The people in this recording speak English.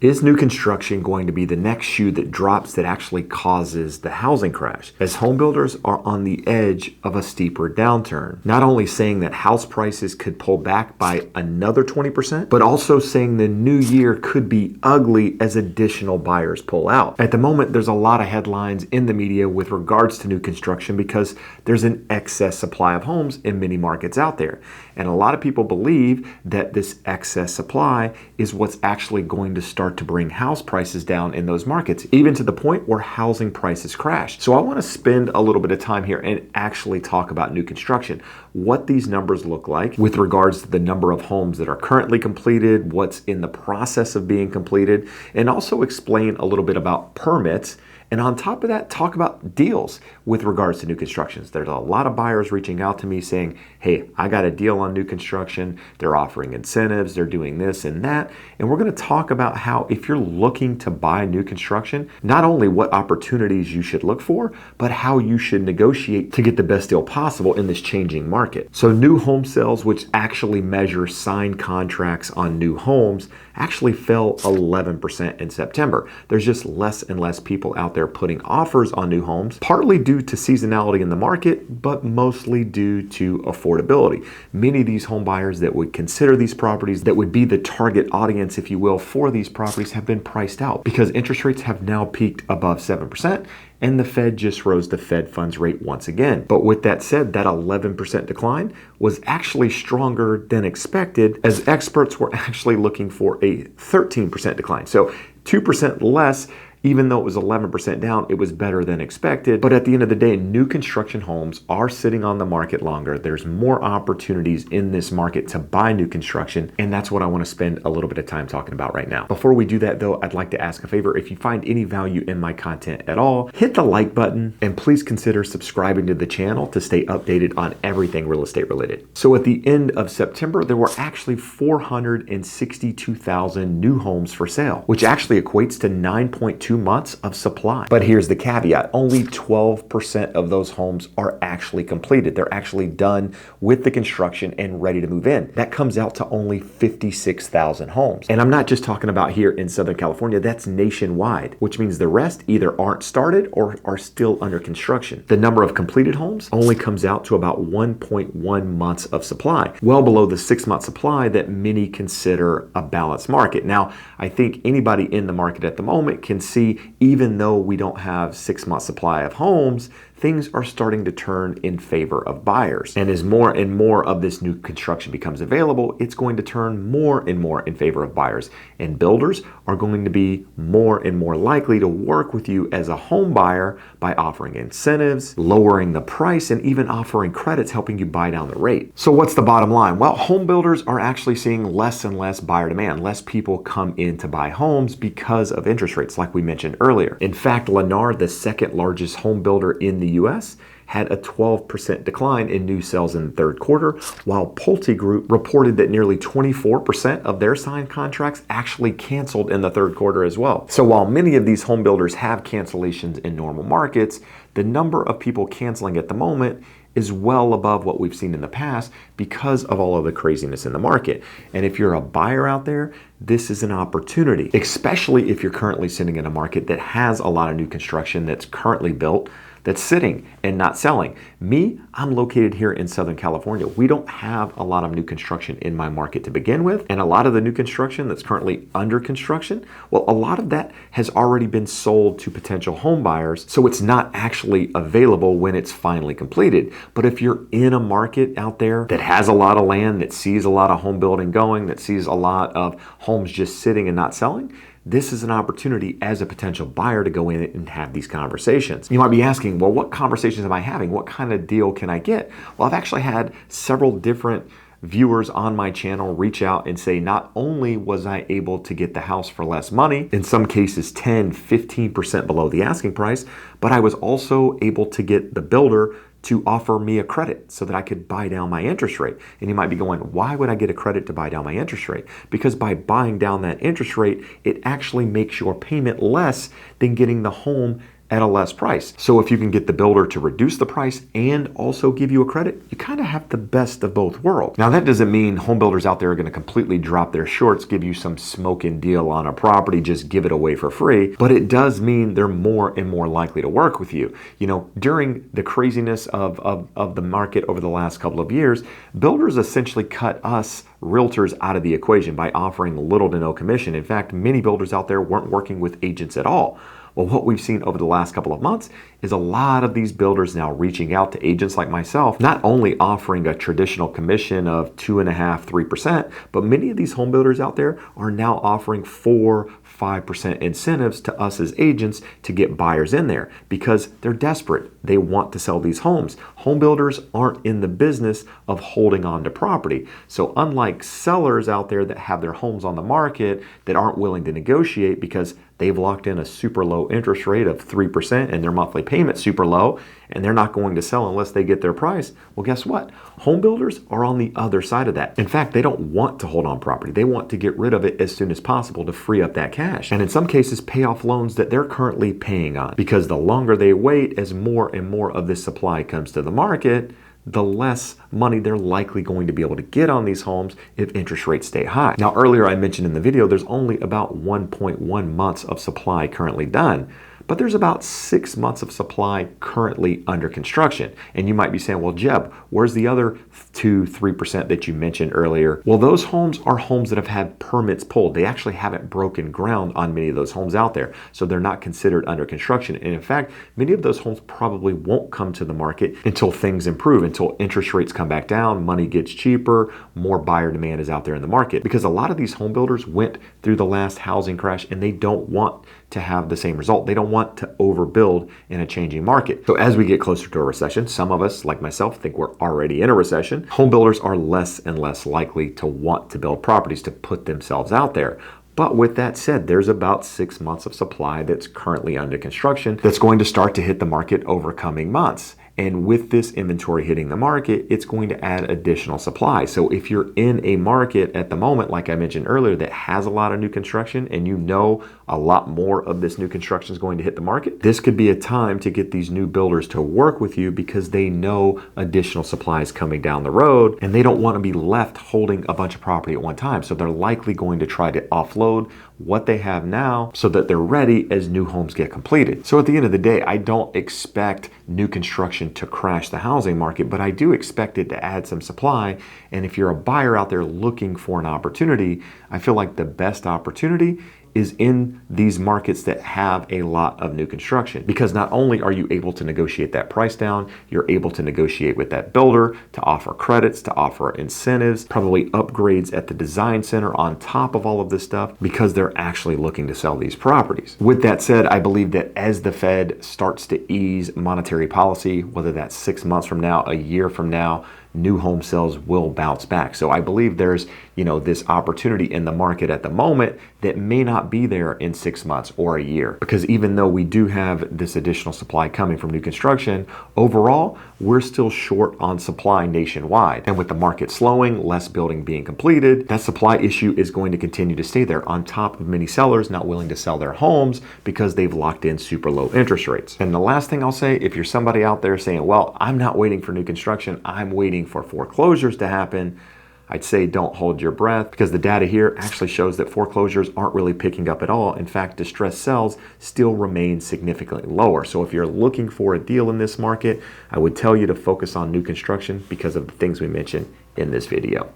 Is new construction going to be the next shoe that drops that actually causes the housing crash? As home builders are on the edge of a steeper downturn, not only saying that house prices could pull back by another 20%, but also saying the new year could be ugly as additional buyers pull out. At the moment, there's a lot of headlines in the media with regards to new construction because there's an excess supply of homes in many markets out there. And a lot of people believe that this excess supply is what's actually going to start to bring house prices down in those markets, even to the point where housing prices crash. So I want to spend a little bit of time here and actually talk about new construction, what these numbers look like with regards to the number of homes that are currently completed, what's in the process of being completed, and also explain a little bit about permits. And on top of that, talk about deals with regards to new constructions. There's a lot of buyers reaching out to me saying, hey, I got a deal on new construction. They're offering incentives. They're doing this and that. And we're going to talk about how if you're looking to buy new construction, not only what opportunities you should look for, but how you should negotiate to get the best deal possible in this changing market. So new home sales, which actually measure signed contracts on new homes, actually fell 11% in September. There's just less and less people out there putting offers on new homes, partly due to seasonality in the market, but mostly due to affordability. Many of these home buyers that would consider these properties, that would be the target audience, if you will, for these properties have been priced out because interest rates have now peaked above 7%. And the Fed just rose the Fed funds rate once again. But with that said, that 11% decline was actually stronger than expected, as experts were actually looking for a 13% decline. So 2% less. Even though it was 11% down, it was better than expected. But at the end of the day, new construction homes are sitting on the market longer. There's more opportunities in this market to buy new construction. And that's what I want to spend a little bit of time talking about right now. Before we do that though, I'd like to ask a favor. If you find any value in my content at all, hit the like button and please consider subscribing to the channel to stay updated on everything real estate related. So at the end of September, there were actually 462,000 new homes for sale, which actually equates to 9.2 months of supply. But here's the caveat. Only 12% of those homes are actually completed. They're actually done with the construction and ready to move in. That comes out to only 56,000 homes. And I'm not just talking about here in Southern California, that's nationwide, which means the rest either aren't started or are still under construction. The number of completed homes only comes out to about 1.1 months of supply, well below the 6-month supply that many consider a balanced market. Now, I think anybody in the market at the moment can see, even though we don't have 6-month supply of homes, things are starting to turn in favor of buyers. And as more and more of this new construction becomes available, it's going to turn more and more in favor of buyers. And builders are going to be more and more likely to work with you as a home buyer by offering incentives, lowering the price, and even offering credits, helping you buy down the rate. So what's the bottom line? Well, home builders are actually seeing less and less buyer demand. Less people come in to buy homes because of interest rates, like we mentioned earlier. In fact, Lennar, the second largest home builder in the US, had a 12% decline in new sales in the third quarter, while Pulte Group reported that nearly 24% of their signed contracts actually canceled in the third quarter as well. So while many of these home builders have cancellations in normal markets, the number of people canceling at the moment is well above what we've seen in the past because of all of the craziness in the market. And if you're a buyer out there, this is an opportunity, especially if you're currently sitting in a market that has a lot of new construction that's currently built, that's sitting and not selling. Me, I'm located here in Southern California. We don't have a lot of new construction in my market to begin with. And a lot of the new construction that's currently under construction, well, a lot of that has already been sold to potential home buyers. So it's not actually available when it's finally completed. But if you're in a market out there that has a lot of land, that sees a lot of home building going, that sees a lot of homes just sitting and not selling, this is an opportunity as a potential buyer to go in and have these conversations. You might be asking, well, what conversations am I having? What kind of deal can I get? Well, I've actually had several different viewers on my channel reach out and say, not only was I able to get the house for less money, in some cases 10, 15% below the asking price, but I was also able to get the builder to offer me a credit so that I could buy down my interest rate. And you might be going, why would I get a credit to buy down my interest rate? Because by buying down that interest rate, it actually makes your payment less than getting the home at a less price. So if you can get the builder to reduce the price and also give you a credit, you kind of have the best of both worlds. Now that doesn't mean home builders out there are going to completely drop their shorts, give you some smoking deal on a property, just give it away for free, but it does mean they're more and more likely to work with you. You know, during the craziness of the market over the last couple of years, builders essentially cut us realtors out of the equation by offering little to no commission. In fact, many builders out there weren't working with agents at all. Well, what we've seen over the last couple of months is a lot of these builders now reaching out to agents like myself, not only offering a traditional commission of 2.5%, 3%, but many of these home builders out there are now offering 4-5% incentives to us as agents to get buyers in there because they're desperate. They want to sell these homes. Home builders aren't in the business of holding on to property. So unlike sellers out there that have their homes on the market that aren't willing to negotiate because they've locked in a super low interest rate of 3% and their monthly payment's super low and they're not going to sell unless they get their price. Well, guess what? Home builders are on the other side of that. In fact, they don't want to hold on property. They want to get rid of it as soon as possible to free up that cash. And in some cases, pay off loans that they're currently paying on because the longer they wait, as more and more of this supply comes to the market, the less money they're likely going to be able to get on these homes if interest rates stay high. Now, earlier I mentioned in the video, there's only about 1.1 months of supply currently done, but there's about 6 months of supply currently under construction. And you might be saying, well, Jeb, where's the other 2-3% that you mentioned earlier? Well, those homes are homes that have had permits pulled. They actually haven't broken ground on many of those homes out there. So they're not considered under construction. And in fact, many of those homes probably won't come to the market until things improve, until interest rates come back down, money gets cheaper, more buyer demand is out there in the market. Because a lot of these home builders went through the last housing crash and they don't want to have the same result. They don't want to overbuild in a changing market. So as we get closer to a recession, some of us, like myself, think we're already in a recession. Home builders are less and less likely to want to build properties to put themselves out there. But with that said, there's about 6 months of supply that's currently under construction that's going to start to hit the market over coming months. And with this inventory hitting the market, it's going to add additional supply. So if you're in a market at the moment, like I mentioned earlier, that has a lot of new construction and you know a lot more of this new construction is going to hit the market, this could be a time to get these new builders to work with you because they know additional supply is coming down the road and they don't want to be left holding a bunch of property at one time. So they're likely going to try to offload what they have now so that they're ready as new homes get completed. So at the end of the day, I don't expect new construction to crash the housing market, but I do expect it to add some supply. And if you're a buyer out there looking for an opportunity, I feel like the best opportunity is in these markets that have a lot of new construction, because not only are you able to negotiate that price down, you're able to negotiate with that builder to offer credits, to offer incentives, probably upgrades at the design center on top of all of this stuff, because they're actually looking to sell these properties. With that said, I believe that as the Fed starts to ease monetary policy, whether that's 6 months from now, a year from now, new home sales will bounce back. So I believe there's, this opportunity in the market at the moment that may not be there in 6 months or a year. Because even though we do have this additional supply coming from new construction, overall, we're still short on supply nationwide. And with the market slowing, less building being completed, that supply issue is going to continue to stay there on top of many sellers not willing to sell their homes because they've locked in super low interest rates. And the last thing I'll say, if you're somebody out there saying, well, I'm not waiting for new construction, I'm waiting for foreclosures to happen, I'd say don't hold your breath, because the data here actually shows that foreclosures aren't really picking up at all. In fact, distressed sales still remain significantly lower. So if you're looking for a deal in this market, I would tell you to focus on new construction because of the things we mentioned in this video.